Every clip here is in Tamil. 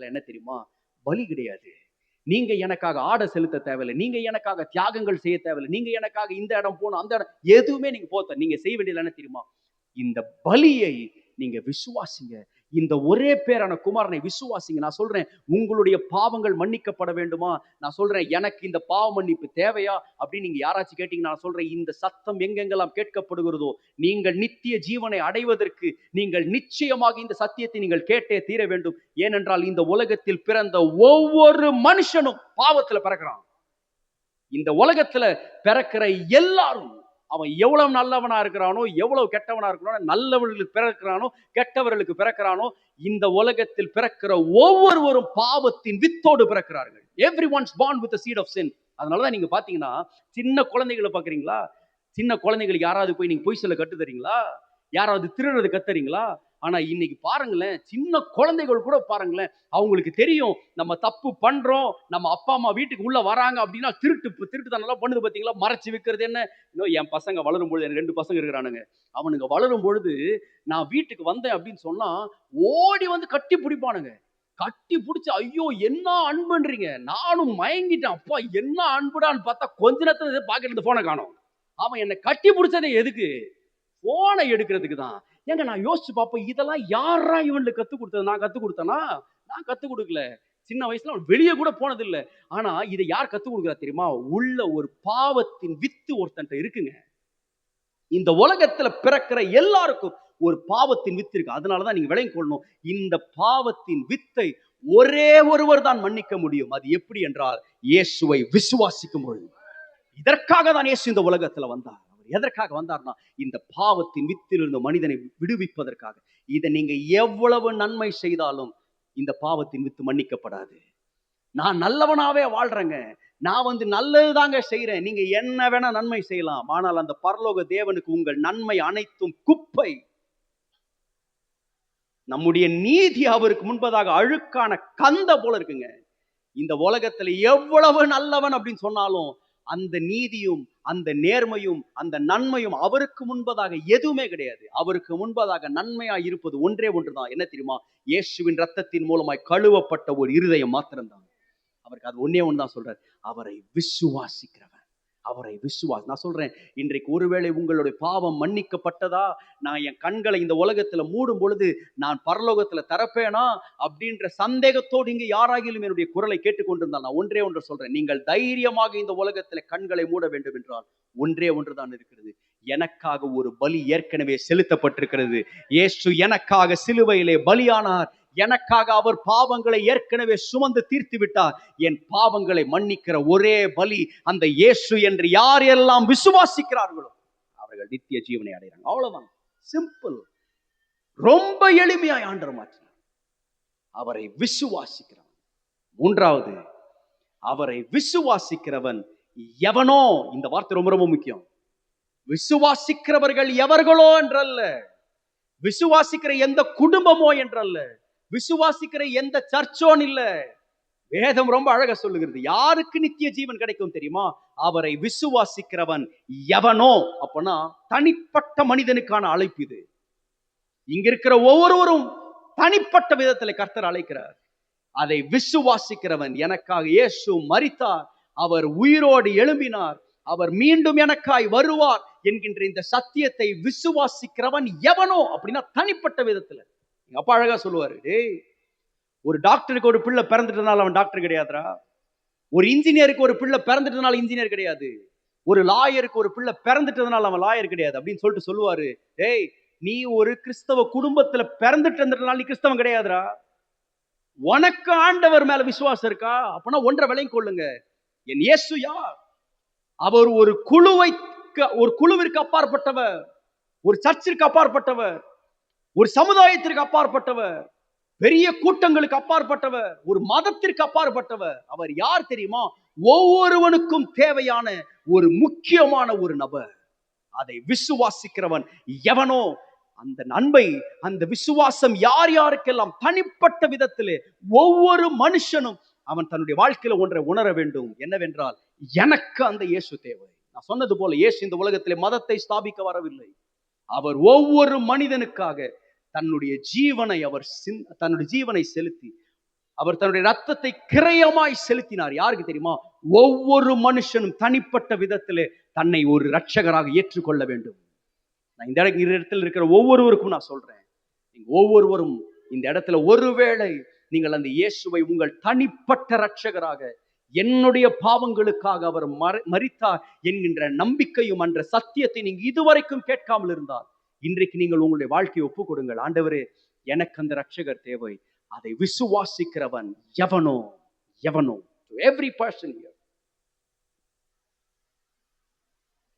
உலகத்துல என்ன தெரியுமா? பலி கிடையாது. நீங்க எனக்காக ஆடை செலுத்த தேவையில்லை, நீங்க எனக்காக தியாகங்கள் செய்ய தேவையில்லை, நீங்க எனக்காக இந்த இடம் போகணும் அந்த இடம் எதுவுமே நீங்க நீங்க செய்ய வேண்டியது என்ன தெரியுமா? இந்த பலியை நீங்க விசுவாசிங்க. இந்த ஒரே பேரான குமாரனை விசுவாசிங்க. நான் சொல்றேன், உங்களுடைய பாவங்கள் மன்னிக்கப்பட வேண்டுமா? நான் சொல்றேன், எனக்கு இந்த பாவ மன்னிப்பு தேவையா அப்படின்னு நீங்க யாராச்சும் கேட்டீங்கன்னா, நான் சொல்றேன், இந்த சத்தம் எங்கெங்கெல்லாம் கேட்கப்படுகிறதோ, நீங்கள் நித்திய ஜீவனை அடைவதற்கு நீங்கள் நிச்சயமாக இந்த சத்தியத்தை நீங்கள் கேட்டே தீர வேண்டும். ஏனென்றால் இந்த உலகத்தில் பிறந்த ஒவ்வொரு மனுஷனும் பாவத்துல பிறக்கிறான். இந்த உலகத்துல பிறக்கிற எல்லாரும், அவன் எவ்வளவு நல்லவனா இருக்கிறானோ, எவ்வளவு கெட்டவனா இருக்கிறானோ, நல்லவர்களுக்கு பிறக்கிறானோ, கெட்டவர்களுக்கு பிறக்கிறானோ, இந்த உலகத்தில் பிறக்கிற ஒவ்வொருவரும் பாவத்தின் வித்தோடு பிறக்கிறார்கள். Everyone's born with the seed of sin. அதனாலதான் நீங்க பாத்தீங்கன்னா, சின்ன குழந்தைகளை பாக்குறீங்களா? சின்ன குழந்தைகளுக்கு யாராவது போய் நீங்க பொய் சொல்ல கத்து தரீங்களா? யாராவது திருடுறது கத்துறீங்களா? ஆனா இன்னைக்கு பாருங்களேன், சின்ன குழந்தைகள் கூட பாருங்களேன், அவங்களுக்கு தெரியும் நம்ம தப்பு பண்றோம், நம்ம அப்பா அம்மா வீட்டுக்கு உள்ள வராங்க அப்படின்னா திருட்டுத்தனம் பண்ணுது பாத்தீங்களா? மறைச்சு வைக்கிறது என்ன? இன்னும் என் பசங்க வளரும் பொழுது, எனக்கு 2 பசங்க இருக்கிறானுங்க, அவனுங்க வளரும் பொழுது நான் வீட்டுக்கு வந்தேன் அப்படின்னு சொன்னா ஓடி வந்து கட்டி பிடிப்பானுங்க. கட்டி பிடிச்சு, ஐயோ என்ன அன்புன்றீங்க, நானும் மயங்கிட்டேன். அப்பா என்ன அன்புடான்னு பார்த்தா கொஞ்ச நேரத்துல பாக்கெட்ல இருந்து போனை காணோம். அவன் என்னை கட்டி பிடிச்சதே எதுக்கு? போனை எடுக்கிறதுக்கு தான். ஏங்க நான் யோசிச்சு பார்ப்போம், இதெல்லாம் யாரா இவனுக்கு கத்து கொடுத்தது? நான் கத்து கொடுத்தனா? நான் கத்து கொடுக்கல. சின்ன வயசுல அவன் வெளியே கூட போனது இல்லை. ஆனா இதை யார் கத்து கொடுக்குறா தெரியுமா? உள்ள ஒரு பாவத்தின் வித்து ஒருத்தன்ட்ட இருக்குங்க. இந்த உலகத்துல பிறக்கிற எல்லாருக்கும் ஒரு பாவத்தின் வித்து இருக்கு. அதனாலதான் நீங்க விளங்கிக் கொள்ளணும், இந்த பாவத்தின் வித்தை ஒரே ஒருவர் தான் மன்னிக்க முடியும். அது எப்படி என்றால், இயேசுவை விசுவாசிக்கும் பொழுது. இதற்காக தான் இயேசு இந்த உலகத்துல வந்தார். அவர் எதற்காக வந்தார்னா, இந்த பாவத்தின் வித்திலிருந்து மனிதனை விடுவிப்பதற்காக. இதை நீங்க எவ்வளவு நன்மை செய்தாலும் இந்த பாவத்தின் வித்து மன்னிக்கப்படாது. நான் நல்லவனாவே வாழ்றேங்க, நான் நல்லதுதாங்க செய்யறேன், நீங்க என்ன வேணா நன்மை செய்யலாம், ஆனால் அந்த பரலோக தேவனுக்கு உங்கள் நன்மை அனைத்தும் குப்பை. நம்முடைய நீதி அவருக்கு முன்பதாக அழுக்கான கந்த போல இருக்குங்க. இந்த உலகத்துல எவ்வளவு நல்லவன் அப்படின்னு சொன்னாலும் அந்த நீதியும் அந்த நேர்மையும் அந்த நன்மையும் அவருக்கு முன்பதாக எதுவுமே கிடையாது. அவருக்கு முன்பதாக நன்மையா இருப்பது ஒன்றே ஒன்றுதான். என்ன தெரியுமா? இயேசுவின் ரத்தத்தின் மூலமாய் கழுவப்பட்ட ஒரு இருதயம் மாத்திரம்தான். அவருக்கு அது ஒன்னே ஒண்ணுதான் சொல்றாரு, அவரை விசுவாசிக்கிறவன். அவரை நான் சொல்றேன், இன்றைக்கு ஒருவேளை உங்களுடைய பாவம் மன்னிக்கப்பட்டதா, நான் என் கண்களை இந்த உலகத்துல மூடும் பொழுது நான் பரலோகத்துல தரப்பேனா அப்படின்ற சந்தேகத்தோடு இங்க யாராகிலும் என்னுடைய குரலை கேட்டுக்கொண்டிருந்தால், நான் ஒன்றே ஒன்று சொல்றேன், நீங்கள் தைரியமாக இந்த உலகத்துல கண்களை மூட வேண்டும் என்றால் ஒன்றே ஒன்றுதான் இருக்கிறது. எனக்காக ஒரு பலி ஏற்கனவே செலுத்தப்பட்டிருக்கிறது. இயேசு எனக்காக சிலுவையிலே பலியானார். எனக்காக அவர் பாவங்களை ஏற்கனவே சுமந்து தீர்த்து விட்டார். என் பாவங்களை மன்னிக்கிற ஒரே பலி அந்த இயேசு என்று யார் எல்லாம் விசுவாசிக்கிறார்களோ அவர்கள் நித்திய ஜீவனை அடைகிறாங்க. அவ்வளவுதான், சிம்பிள். ரொம்ப எளிமையாய் ஆண்டவர் மாற்றினார். அவரை விசுவாசிக்கிறவன். மூன்றாவது, அவரை விசுவாசிக்கிறவன் எவனோ. இந்த வார்த்தை ரொம்ப ரொம்ப முக்கியம். விசுவாசிக்கிறவர்கள் எவர்களோ என்றல்ல, விசுவாசிக்கிற எந்த குடும்பமோ என்றல்ல, விசுவாசிக்கிற எந்த சர்ச்சோன் இல்ல. வேதம் ரொம்ப அழகா சொல்லுகிறது, யாருக்கு நித்திய ஜீவன் கிடைக்கும் தெரியுமா? அவரை விசுவாசிக்கிறவன் எவனோ. அப்பனா தனிப்பட்ட மனிதனுக்கான அழைப்பு இது. இங்க இருக்கிற ஒவ்வொருவரும் தனிப்பட்ட விதத்தில் கர்த்தர் அழைக்கிறார். அதை விசுவாசிக்கிறவன், எனக்காக இயேசு மரித்தார், அவர் உயிரோடு எழும்பினார், அவர் மீண்டும் எனக்காய் வருவார் என்கின்ற இந்த சத்தியத்தை விசுவாசிக்கிறவன் எவனோ அப்படின்னா தனிப்பட்ட விதத்துல. எங்க அப்பா அழகா சொல்லுவாரு, டேய், ஒரு டாக்டருக்கு ஒரு பிள்ளை பிறந்துட்டனால அவன் டாக்டர் கிடையாதுரா. ஒரு இன்ஜினியருக்கு ஒரு பிள்ளை பிறந்துட்டனால இன்ஜினியர் கிடையாது. ஒரு லாயருக்கு ஒரு பிள்ளை பிறந்துட்டதுனால அவன் லாயர் கிடையாது அப்படின்னு சொல்லிட்டு சொல்லுவாரு. டேய், நீ ஒரு கிறிஸ்தவ குடும்பத்துல பிறந்துட்டதுனால நீ கிறிஸ்தவன் கிடையாதுரா. உனக்கு ஆண்டவர் மேல விசுவாசம் இருக்கா? அப்படின்னா ஒன்றை விளங்கிக் கொள்ளுங்க, என் இயேசு யார்? அவர் ஒரு குழுவிற்கு அப்பாற்பட்டவர், ஒரு சர்ச்சிற்கு அப்பாற்பட்டவர், ஒரு சமுதாயத்திற்கு அப்பாற்பட்டவர், பெரிய கூட்டங்களுக்கு அப்பாற்பட்டவர், ஒரு மதத்திற்கு அப்பாற்பட்டவர். அவர் யார் தெரியுமா? ஒவ்வொருவனுக்கும் தேவையான ஒரு முக்கியமான ஒரு நபர். அதை விசுவாசிக்கிறவன் எவனோ, அந்த அன்பை, அந்த விசுவாசம் யார் யாருக்கெல்லாம் தனிப்பட்ட விதத்திலே ஒவ்வொரு மனுஷனும் அவன் தன்னுடைய வாழ்க்கையில ஒன்றை உணர வேண்டும். என்னவென்றால், எனக்கு அந்த இயேசு தேவை. நான் சொன்னது போல, இயேசு இந்த உலகத்திலே மதத்தை ஸ்தாபிக்க வரவில்லை. அவர் ஒவ்வொரு மனிதனுக்காக தன்னுடைய ஜீவனை செலுத்தி அவர் தன்னுடைய ரத்தத்தை கிரயமாய் செலுத்தினார். யாருக்கு தெரியுமா? ஒவ்வொரு மனுஷனும் தனிப்பட்ட விதத்திலே தன்னை ஒரு இரட்சகராக ஏற்றுக்கொள்ள வேண்டும். நான் இந்த இடத்துல இருக்கிற ஒவ்வொருவருக்கும் நான் சொல்றேன், நீங்க ஒவ்வொருவரும் இந்த இடத்துல ஒருவேளை நீங்கள் அந்த இயேசுவை உங்கள் தனிப்பட்ட இரட்சகராக, என்னுடைய பாவங்களுக்காக அவர் மரித்தார் என்கின்ற நம்பிக்கையும் என்ற சத்தியத்தை நீங்க இதுவரைக்கும் கேட்காமல் இருந்தால், இன்றைக்கு நீங்கள் உங்களுடைய வாழ்க்கையை ஒப்புக் கொடுங்கள். ஆண்டவரே, எனக்கு அந்த இரட்சகர் தேவை. அதை விசுவாசிக்கிறவன் எவனோ எவனோ, எவ்ரி பர்சன் ஹியர்,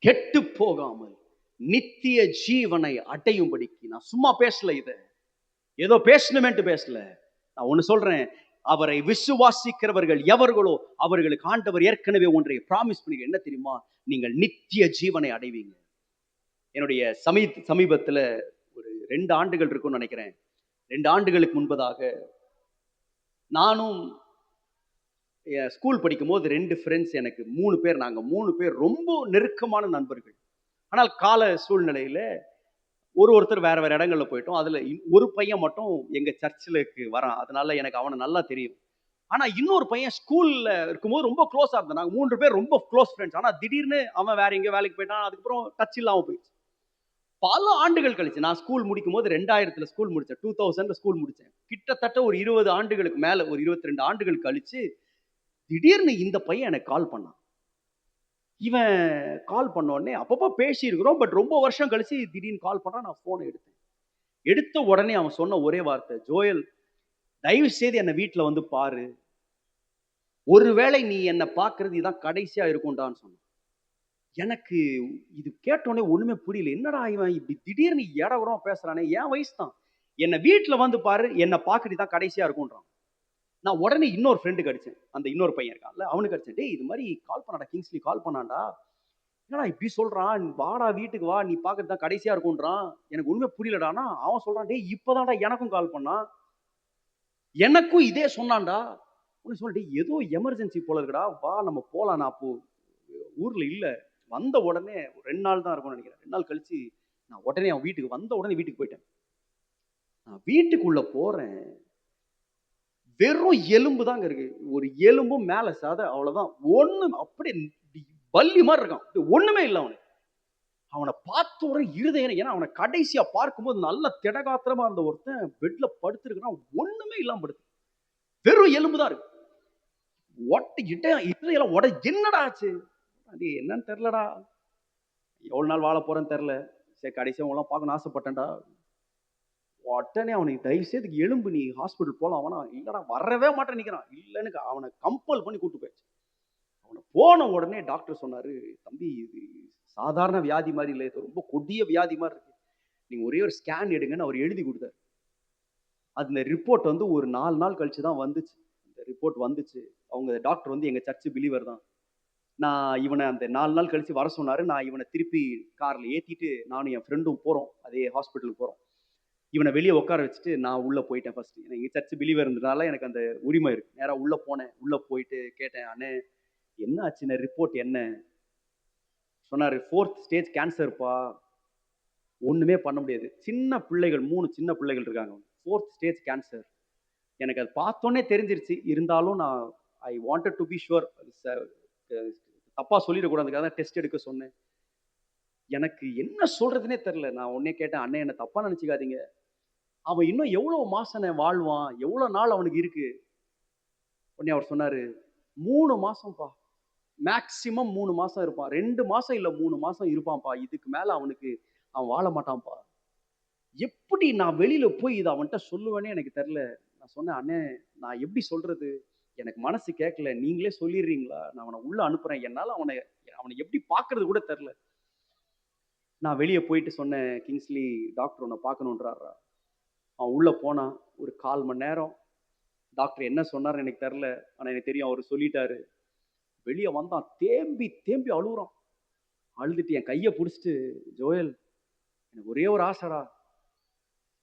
கெட்டு போகாமல் நித்திய ஜீவனை அடையும்படிக்கு. நான் சும்மா பேசல, இத ஏதோ பேசணுமேன்ட்டு பேசல. நான் ஒண்ணு சொல்றேன், அவரை விசுவாசிக்கிறவர்கள் எவர்களோ அவர்களுக்கு ஆண்டவர் ஏற்கனவே ஒன்றை பிராமிஸ் பண்ணி, என்ன தெரியுமா? நீங்கள் நித்திய ஜீவனை அடைவீங்க. என்னுடைய சமீபத்துல ஒரு 2 ஆண்டுகள் இருக்கும்னு நினைக்கிறேன். 2 ஆண்டுகளுக்கு முன்பதாக நானும் ஸ்கூல் படிக்கும் போது 2 ஃப்ரெண்ட்ஸ், எனக்கு 3 பேர், நாங்க 3 பேர் ரொம்ப நெருக்கமான நண்பர்கள். ஆனால் கால சூழ்நிலையில ஒருத்தர் வேற வேற இடங்கள்ல போயிட்டோம். அதுல ஒரு பையன் மட்டும் எங்க சர்ச்சுக்கு வரான். அதனால எனக்கு அவனை நல்லா தெரியும். ஆனா இன்னொரு பையன் ஸ்கூல்ல இருக்கும்போது ரொம்ப க்ளோஸா இருந்தான். நாங்க 3 பேர் ரொம்ப க்ளோஸ் ஃப்ரெண்ட்ஸ். ஆனா திடீர்னு அவன் வேற எங்கேயோ வேலைக்கு போயிட்டான். அதுக்கப்புறம் டச் இல்லாம போயிடுச்சு. பல ஆண்டுகள் கழிச்சு, நான் ஸ்கூல் முடிக்கும் போது 2000 ஸ்கூல் முடிச்சேன். 2000 ஸ்கூல் முடிச்சேன். கிட்டத்தட்ட ஒரு 20 ஆண்டுகளுக்கு மேல, ஒரு 22 ஆண்டுகள் கழிச்சு திடீர்னு இந்த பையன் எனக்கு கால் பண்ணான். இவன் கால் பண்ண உடனே அப்பப்போ பேசி இருக்கிறோம், பட் ரொம்ப வருஷம் கழிச்சு திடீர்னு கால் பண்றான். நான் போனை எடுத்தேன். எடுத்த உடனே அவன் சொன்ன ஒரே வார்த்தை, ஜோயல், தயவு செய்து என்னை வீட்டுல வந்து பாரு, ஒருவேளை நீ என்னை பார்க்கறது இதான் கடைசியா இருக்கும்டான்னு சொன்னான். எனக்கு இது கேட்டோடனே ஒண்ணுமே புரியல. என்னடா இவன் இப்படி திடீர்னு இடகுறமா பேசுறானே, என் வயசு தான். என்னை வீட்டுல வந்து பாரு, என்னை பார்க்கறது தான் கடைசியா இருக்கும்ன்றான். நான் உடனே இன்னொரு ஃப்ரெண்டுக்கு அடிச்சேன். அந்த இன்னொரு பையன் இருக்கான்ல, அவனுக்கு அடிச்சேன். டேய், இது மாதிரி கால் பண்ணாடா, கிங்ஸ்லி கால் பண்ணான்டா. என்னடா இப்படி சொல்றான், வாடா வீட்டுக்கு வா, நீ பார்க்கறது தான் கடைசியா இருக்கும்ன்றான். எனக்கு ஒண்ணுமே புரியலடானா. அவன் சொல்றான், டேய் இப்பதான்டா எனக்கும் கால் பண்ணான், எனக்கும் இதே சொன்னான்டா. உனக்கு சொல்ல, டேய் ஏதோ எமர்ஜென்சி போல இருக்குடா, வா நம்ம போலாம். நான் அப்போ ஊர்ல இல்ல. வந்த உடனே 2 நாள் தான் இருக்கும்னு நினைக்கிறேன். 2 நாள் கழிச்சு நான் உடனே அவன் வீட்டுக்கு வந்த உடனே வீட்டுக்கு போயிட்டேன். நான் வீட்டுக்குள்ள போறேன், வெறும் எலும்பு தாங்க இருக்கு. ஒரு எலும்பும் மேல சதை, அவ்வளவுதான். ஒண்ணு அப்படியே பல்லி மாதிரி இருக்கான். ஒண்ணுமே இல்லை அவனுக்கு. அவனை பார்த்த உடனே இருதயம், ஏன்னா அவனை கடைசியா பார்க்கும்போது நல்ல திடகாத்திரமா இருந்த ஒருத்தன் பெட்ல படுத்திருக்கிறான். ஒண்ணுமே இல்லாம படுத்து, வெறும் எலும்பு தான் இருக்கு. என்னடா ஆச்சு? அது என்னன்னு தெரியலடா, எவ்வளவு நாள் வாழ போறேன்னு தெரியல, சரி கடைசியா உங்களாம் பார்க்கணும்னு ஆசைப்பட்டேன்டா. உடனே அவனுக்கு, தயவு செய்து எலும்பு, நீ ஹாஸ்பிட்டல் போலாம். அவனா இல்லடா வரவே மாட்டேன் நிக்கிறான். இல்லன்னு அவனை கம்பல் பண்ணி கூட்டு போயிடுச்சு. அவனை போன உடனே டாக்டர் சொன்னாரு, தம்பி இது சாதாரண வியாதி மாதிரி இல்லை, இது ரொம்ப கொடிய வியாதி மாதிரி இருக்கு, நீங்க ஒரே ஒரு ஸ்கேன் எடுங்கன்னு அவர் எழுதி கொடுத்தாரு. அந்த ரிப்போர்ட் வந்து ஒரு 4 நாள் கழிச்சு தான் வந்துச்சு. அந்த ரிப்போர்ட் வந்துச்சு. அவங்க டாக்டர் வந்து எங்க சர்ச் பிலீவர் தான். நான் இவனை அந்த 4 நாள் கழிச்சு வர சொன்னாரு. நான் இவனை திருப்பி கார்ல ஏத்திட்டு நானும் என் ஃப்ரெண்டும் போறோம், அதே ஹாஸ்பிட்டலுக்கு போறோம். இவனை வெளியே உட்கார வச்சுட்டு நான் உள்ள போயிட்டேன். ஃபர்ஸ்ட் எங்க சர்ச் பிலீவர் இருந்ததுனால எனக்கு அந்த உரிமை இருக்கு. நேரா உள்ள போனேன். உள்ள போயிட்டு கேட்டேன், அண்ணே என்ன ஆச்சுன்னு, ரிப்போர்ட் என்ன? சொன்னாரு, 4th ஸ்டேஜ் கேன்சர்ப்பா, ஒண்ணுமே பண்ண முடியாது. சின்ன பிள்ளைகள், 3 சின்ன பிள்ளைகள் இருக்காங்க. 4th stage cancer. எனக்கு அது பார்த்தோன்னே தெரிஞ்சிருச்சு. இருந்தாலும் நான் I wanted to be sure, தப்பா சொல்லிடக்கூடாதுக்காக தான் டெஸ்ட் எடுக்க சொன்னேன். எனக்கு என்ன சொல்றதுனே தெரியல. நான் உடனே கேட்டேன், அண்ணே என்ன தப்பா நினைச்சுக்காதீங்க, அவன் இன்னும் எவ்வளவு மாசம் வாழ்வான், எவ்வளவு நாள் அவனுக்கு இருக்கு? உடனே அவர் சொன்னாரு, 3 மாசம்ப்பா, மேக்சிமம் 3 மாசம் இருப்பான். 2 மாசம் இல்ல 3 மாசம் இருப்பான்ப்பா. இதுக்கு மேல அவன் வாழ மாட்டான்ப்பா. எப்படி நான் வெளியில போய் இதை அவன்கிட்ட சொல்லுவேனே எனக்கு தெரியல. நான் சொன்னேன், அண்ணே நான் எப்படி சொல்றது, எனக்கு மனசு கேட்கல, நீங்களே சொல்லிடுறீங்களா? நான் அவனை உள்ள அனுப்புறேன். என்னால அவனை எப்படி பார்க்கறது கூட தெரியல. நான் வெளியே போயிட்டு சொன்னேன், கிங்ஸ்லி டாக்டர் உன்னை பார்க்கணுன்றாரா. அவன் உள்ள போனான். ஒரு 1/4 மணி நேரம் டாக்டர் என்ன சொன்னார்னு எனக்கு தெரியல, ஆனா எனக்கு தெரியும் அவர் சொல்லிட்டாரு. வெளியே வந்தான், தேம்பி தேம்பி அழுகுறான். அழுதுட்டு என் கையை பிடிச்சிட்டு, ஜோயல் எனக்கு ஒரே ஒரு ஆசைடா,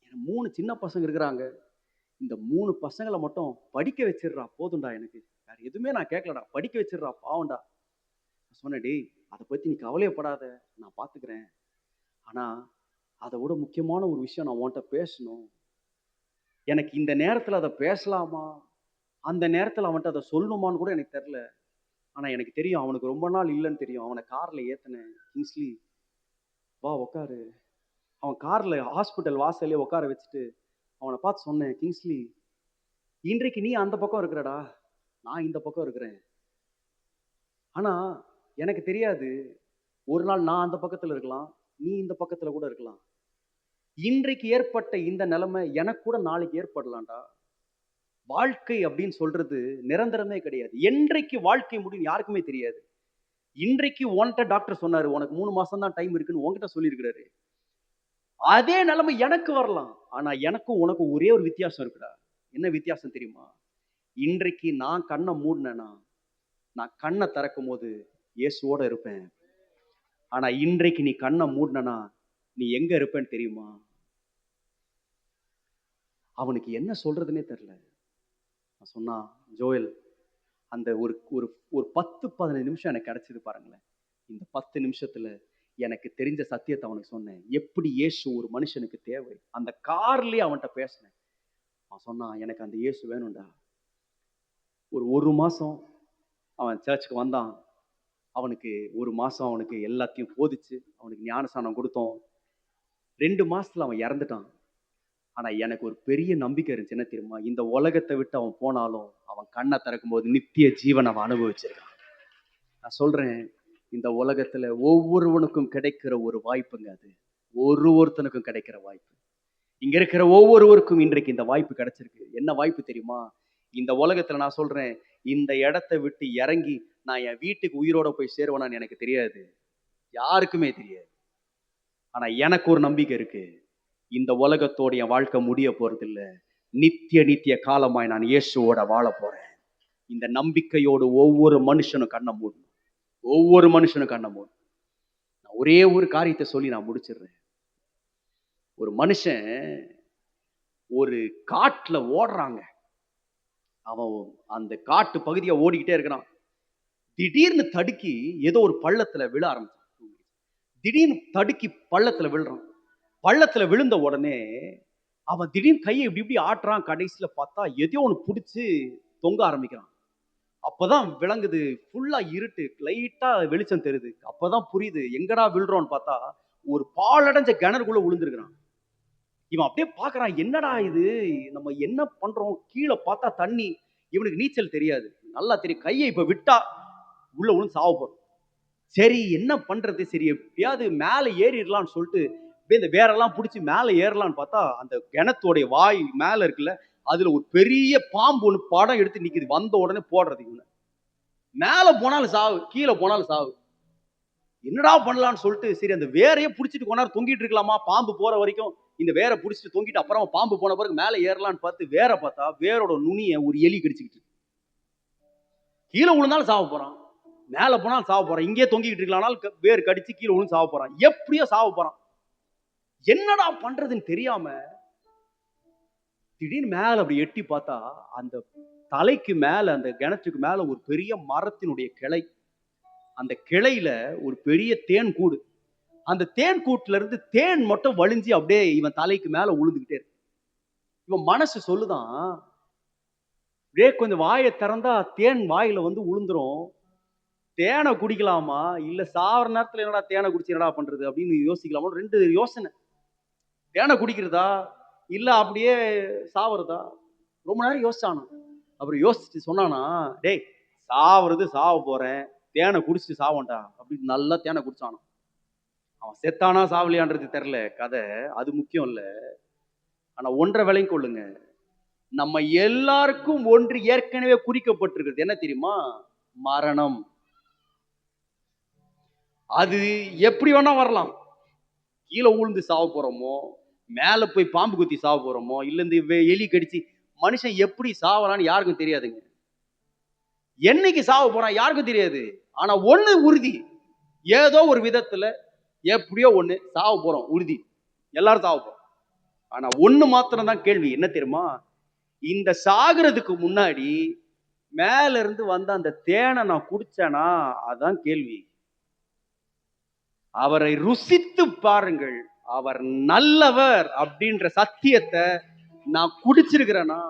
எனக்கு 3 சின்ன பசங்க இருக்கிறாங்க, இந்த 3 பசங்களை மட்டும் படிக்க வச்சிடுறா, போதும்டா, எனக்கு வேற எதுவுமே நான் கேட்கலடா, படிக்க வச்சிடுறா, பாவம்டா. சொன்னேன், டேய் அதை பத்தி நீ கவலையப்படாத, நான் பாத்துக்கிறேன். ஆனா அதை விட முக்கியமான ஒரு விஷயம் நான் உன்கிட்ட பேசணும். எனக்கு இந்த நேரத்துல அதை பேசலாமா அந்த நேரத்துல அவன்கிட்ட அதை சொல்லணுமான்னு கூட எனக்கு தெரியல. ஆனா எனக்கு தெரியும் அவனுக்கு ரொம்ப நாள் இல்லைன்னு தெரியும். அவனை கார்ல ஏத்தினேன். கிங்ஸ்லி வா உட்காரு. அவன் கார்ல ஹாஸ்பிட்டல் வாசல்லே உட்கார வச்சுட்டு அவனை பார்த்து சொன்னேன், கிங்ஸ்லி இன்றைக்கு நீ அந்த பக்கம் இருக்கிறடா, நான் இந்த பக்கம் இருக்கிறேன். ஆனா எனக்கு தெரியாது, ஒரு நாள் நான் அந்த பக்கத்துல இருக்கலாம், நீ இந்த பக்கத்துல கூட இருக்கலாம். இன்றைக்கு ஏற்பட்ட இந்த நிலைமை எனக்கு கூட நாளைக்கு ஏற்படலாம்டா. வாழ்க்கை அப்படின்னு சொல்றது நிரந்தரமே கிடையாது. என்றைக்கு வாழ்க்கை முடியும் யாருக்குமே தெரியாது. இன்றைக்கு உன்கிட்ட டாக்டர் சொன்னாரு, உனக்கு 3 மாசம் தான் டைம் இருக்குன்னு உன்கிட்ட சொல்லியிருக்கிறாரு. அதே நிலைமை எனக்கு வரலாம். ஆனா எனக்கும் உனக்கும் ஒரே ஒரு வித்தியாசம் இருக்குடா. என்ன வித்தியாசம் தெரியுமா? இன்றைக்கு நான் கண்ணை மூடினேனா, நான் கண்ணை திறக்கும்போது இயேசுவோட இருப்பேன். ஆனா இன்றைக்கு நீ கண்ணை மூடினனா, நீ எங்க இருப்பேன்னு தெரியுமா? அவனுக்கு என்ன சொல்றதுன்னே தெரியல. நான் சொன்னா, ஜோயல் அந்த ஒரு ஒரு ஒரு 10, 15 நிமிஷம் எனக்கு கிடைச்சது பாருங்களேன். இந்த 10 நிமிஷத்துல எனக்கு தெரிஞ்ச சத்தியத்தை அவனுக்கு சொன்னேன். எப்படி இயேசு ஒரு மனுஷனுக்கு தேவை. அந்த கார்லயே அவன்கிட்ட பேசினேன். அவன் சொன்னான், எனக்கு அந்த இயேசு வேணும்டா. ஒரு மாசம் அவன் சர்ச்சுக்கு வந்தான். அவனுக்கு 1 மாசம் அவனுக்கு எல்லாத்தையும் போதிச்சு, அவனுக்கு ஞானஸ்நானம் கொடுத்தோம். 2 மாசத்துல அவன் இறந்துட்டான். ஆனா எனக்கு ஒரு பெரிய நம்பிக்கை இருந்துச்சு. என்ன தெரியுமா? இந்த உலகத்தை விட்டு அவன் போனாலும் அவன் கண்ணை திறக்கும்போது நித்திய ஜீவன் அவன் அனுபவிச்சிருக்கான். நான் சொல்றேன், இந்த உலகத்துல ஒவ்வொருவனுக்கும் கிடைக்கிற ஒரு வாய்ப்புங்க அது. ஒருத்தனுக்கும் கிடைக்கிற வாய்ப்பு. இங்க இருக்கிற ஒவ்வொருவருக்கும் இன்றைக்கு இந்த வாய்ப்பு கிடைச்சிருக்கு. என்ன வாய்ப்பு தெரியுமா? இந்த உலகத்துல நான் சொல்றேன், இந்த இடத்தை விட்டு இறங்கி நான் என் வீட்டுக்கு உயிரோட போய் சேருவேனான்னு எனக்கு தெரியாது. யாருக்குமே தெரியாது. ஆனா எனக்கு ஒரு நம்பிக்கை இருக்கு. இந்த உலகத்தோட என் வாழ்க்கை முடிய போறது இல்ல. நித்திய காலமாய் நான் இயேசுவோட வாழ போறேன். இந்த நம்பிக்கையோடு ஒவ்வொரு மனுஷனும் கண்ணை மூடணும். ஒவ்வொரு மனுஷனும் கண்ணை மூடணும். நான் ஒரே ஒரு காரியத்தை சொல்லி நான் முடிச்சிடுறேன். ஒரு மனுஷன் ஒரு காட்டுல ஓடுறாங்க. அவன் அந்த காட்டு பகுதியை ஓடிக்கிட்டே இருக்கிறான். திடீர்னு தடுக்கி ஏதோ ஒரு பள்ளத்துல விழ ஆரம்பிச்சான். திடீர்னு தடுக்கி பள்ளத்துல விழுறான். பள்ளத்துல விழுந்த உடனே அவன் திடீர்னு கையை இப்படி ஆட்டுறான். கடைசியில பார்த்தா எதையோ ஒன்று பிடிச்சி தொங்க ஆரம்பிக்கிறான். அப்பதான் விளங்குது, ஃபுல்லா இருட்டு, லைட்டா வெளிச்சம் தெரியுது. அப்பதான் புரியுது எங்கடா விழுறோம்னு பார்த்தா ஒரு பாழடைஞ்ச கிணறுக்குள்ள விழுந்திருக்கிறான். இவன் அப்படியே பாக்குறான், என்னடா இது, நம்ம என்ன பண்றோம்? கீழே பார்த்தா தண்ணி. இவனுக்கு நீச்சல் தெரியாது. நல்லா தெரியும், கையை இப்ப விட்டா உள்ள விழுந்து சாவ போறோம். சரி என்ன பண்றது? சரி எப்படியாவது மேல ஏறிடலாம்னு சொல்லிட்டு இந்த வேரெல்லாம் பிடிச்சி மேல ஏறலாம்னு பார்த்தா அந்த கிணத்தோடைய வாய் மேல இருக்குல்ல, அதுல ஒரு பெரிய பாம்பு ஒண்ணு படம் எடுத்து நிக்குது. வந்த உடனே போடுறது இவனை. மேல போனாலும் சாவு, கீழே போனாலும் சாவு. என்னடா பண்ணலாம்னு சொல்லிட்டு சரி அந்த வேரையே பிடிச்சிட்டு கொண்டாரு தொங்கிட்டு இருக்கலாமா, பாம்பு போற வரைக்கும் இந்த வேரை பிடிச்சிட்டு தொங்கிட்டு அப்புறம் பாம்பு போன பிறகு மேல ஏறலாம்னு பார்த்து வேரை பார்த்தா வேரோட நுனியை ஒரு எலி கடிச்சுக்கிட்டு. கீழே விழுந்தாலும் சாவ போறான், மேல போனாலும் சாவ போறான். இங்கே தொங்கிட்டு இருக்கலாம்னாலும் வேர் கடிச்சு கீழே விழுந்து சாவ போறான். எப்படியோ சாவ போறான். என்னடா பண்றதுன்னு தெரியாம திடீர்னு மேல அப்படி எட்டி பார்த்தா அந்த தலைக்கு மேல அந்த கிணற்றுக்கு மேல ஒரு பெரிய மரத்தினுடைய கிளை. அந்த கிளையில ஒரு பெரிய தேன் கூடு. அந்த தேன் கூட்டுல இருந்து தேன் மட்டும் வழிஞ்சு அப்படியே இவன் தலைக்கு மேல உழுந்துகிட்டே இருக்கு. இவன் மனசு சொல்லுதான், அப்படியே கொஞ்சம் வாயை திறந்தா தேன் வாயில வந்து உளுந்துரும். தேனை குடிக்கலாமா, இல்ல சாவர நேரத்துல என்னடா தேனை குடிச்சு என்னடா பண்றது அப்படின்னு யோசிக்கலாமா? 2 யோசனை. தேனை குடிக்கிறதா இல்ல அப்படியே சாவறதா? ரொம்ப நேரம் யோசிச்சானா. அப்புறம் யோசிச்சு சொன்னானா, டேய் சாவறது சாவ போறேன், தேனை குடிச்சிட்டு சாவண்டா அப்படின்னு நல்லா தேனை குடிச்சானா. அவன் செத்தானா சாவலியான்றது தெரியல கதை, அது முக்கியம் இல்ல. ஆனா ஒன்றை விளங்கிக் கொள்ளுங்க, நம்ம எல்லாருக்கும் ஒன்று ஏற்கனவே குறிக்கப்பட்டிருக்கிறது. என்ன தெரியுமா? மரணம். அது எப்படி வேணா வரலாம். கீழே ஊழ்ந்து சாவ போறோமோ, மேல போய் பாம்பு குத்தி சாவ போறோமோ, இல்ல இந்த எலி கடிச்சு, மனுஷன் எப்படி சாவலான்னு யாருக்கும் தெரியாதுங்க. என்னைக்கு சாவ போறான் யாருக்கும் தெரியாது. ஆனா ஒண்ணு உறுதி, ஏதோ ஒரு விதத்துல எப்படியோ ஒண்ணு சாவ போறோம் உறுதி. எல்லாரும் சாவ போறோம். ஆனா ஒண்ணு மாத்திரம் தான் கேள்வி. என்ன தெரியுமா? இந்த சாகிறதுக்கு முன்னாடி மேல இருந்து வந்த அந்த தேனை நான் குடிச்சேனா? அதான் கேள்வி. அவரை ருசித்து பாருங்கள், அவர் நல்லவர் அப்படின்ற சத்தியத்தை நான் குடிச்சிருக்கிறேனா?